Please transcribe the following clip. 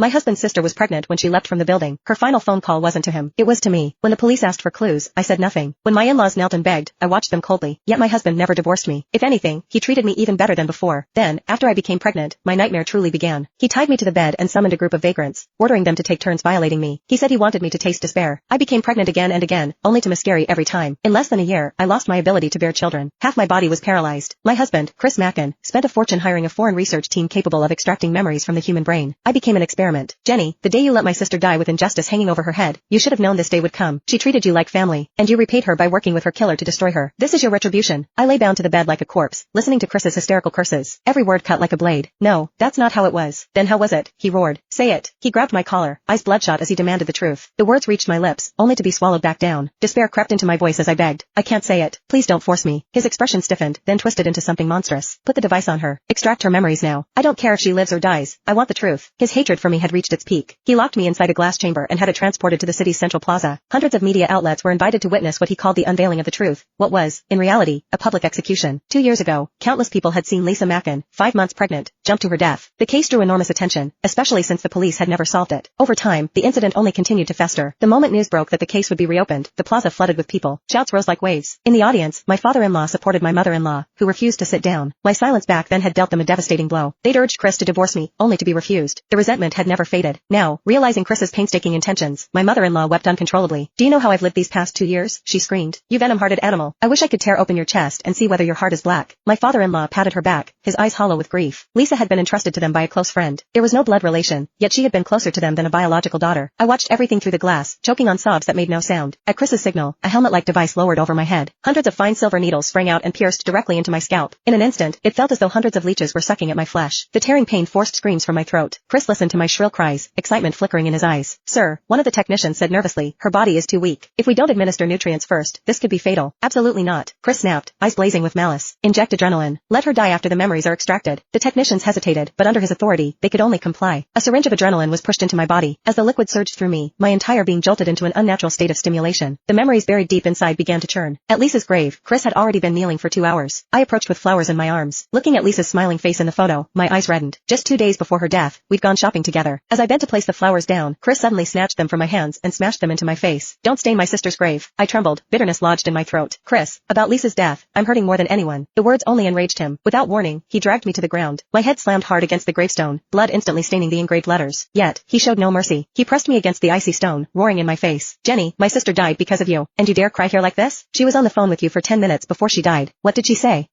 My husband's sister was pregnant when she left from the building. Her final phone call wasn't to him. It was to me. When the police asked for clues, I said nothing. When my in-laws knelt and begged, I watched them coldly. Yet my husband never divorced me. If anything, he treated me even better than before. Then, after I became pregnant, my nightmare truly began. He tied me to the bed and summoned a group of vagrants, ordering them to take turns violating me. He said he wanted me to taste despair. I became pregnant again and again, only to miscarry every time. In less than a year, I lost my ability to bear children. Half my body was paralyzed. My husband, Chris Mackin, spent a fortune hiring a foreign research team capable of extracting memories from the human brain. I became an experiment. Jenny, the day you let my sister die with injustice hanging over her head, you should have known this day would come. She treated you like family, and you repaid her by working with her killer to destroy her. This is your retribution. I lay bound to the bed like a corpse, listening to Chris's hysterical curses, every word cut like a blade. No, that's not how it was. Then how was it? He roared. Say it. He grabbed my collar, eyes bloodshot as he demanded the truth. The words reached my lips, only to be swallowed back down. Despair crept into my voice as I begged. I can't say it. Please don't force me. His expression stiffened, then twisted into something monstrous. Put the device on her. Extract her memories now. I don't care if she lives or dies. I want the truth. His hatred for me had reached its peak. He locked me inside a glass chamber and had it transported to the city's central plaza. Hundreds of media outlets were invited to witness what he called the unveiling of the truth. What was, in reality, a public execution. 2 years ago, countless people had seen Lisa Mackin, 5 months pregnant, jump to her death. The case drew enormous attention, especially since the police had never solved it. Over time, the incident only continued to fester. The moment news broke that the case would be reopened, the plaza flooded with people. Shouts rose like waves. In the audience, my father-in-law supported my mother-in-law, who refused to sit down. My silence back then had dealt them a devastating blow. They'd urged Chris to divorce me, only to be refused. The resentment had never faded. Now, realizing Chris's painstaking intentions, my mother-in-law wept uncontrollably. Do you know how I've lived these past 2 years? She screamed. You venom-hearted animal. I wish I could tear open your chest and see whether your heart is black. My father-in-law patted her back, his eyes hollow with grief. Lisa had been entrusted to them by a close friend. There was no blood relation, yet she had been closer to them than a biological daughter. I watched everything through the glass, choking on sobs that made no sound. At Chris's signal, a helmet-like device lowered over my head. Hundreds of fine silver needles sprang out and pierced directly into my scalp. In an instant, it felt as though hundreds of leeches were sucking at my flesh. The tearing pain forced screams from my throat. Chris listened to my shrill cries, excitement flickering in his eyes. Sir, one of the technicians said nervously, her body is too weak. If we don't administer nutrients first, this could be fatal. Absolutely not. Chris snapped, eyes blazing with malice. Inject adrenaline. Let her die after the memories are extracted. The technicians hesitated, but under his authority, they could only comply. A syringe of adrenaline was pushed into my body. As the liquid surged through me, my entire being jolted into an unnatural state of stimulation. The memories buried deep inside began to churn. At Lisa's grave, Chris had already been kneeling for 2 hours. I approached with flowers in my arms. Looking at Lisa's smiling face in the photo, my eyes reddened. Just 2 days before her death, we'd gone shopping together. As I bent to place the flowers down, Chris suddenly snatched them from my hands and smashed them into my face. Don't stain my sister's grave. I trembled, bitterness lodged in my throat. Chris, about Lisa's death, I'm hurting more than anyone. The words only enraged him. Without warning, he dragged me to the ground. My head slammed hard against the gravestone, blood instantly staining the engraved letters. Yet, he showed no mercy. He pressed me against the icy stone, roaring in my face. Jenny, my sister died because of you. And you dare cry here like this? She was on the phone with you for 10 minutes before she died. What did she say?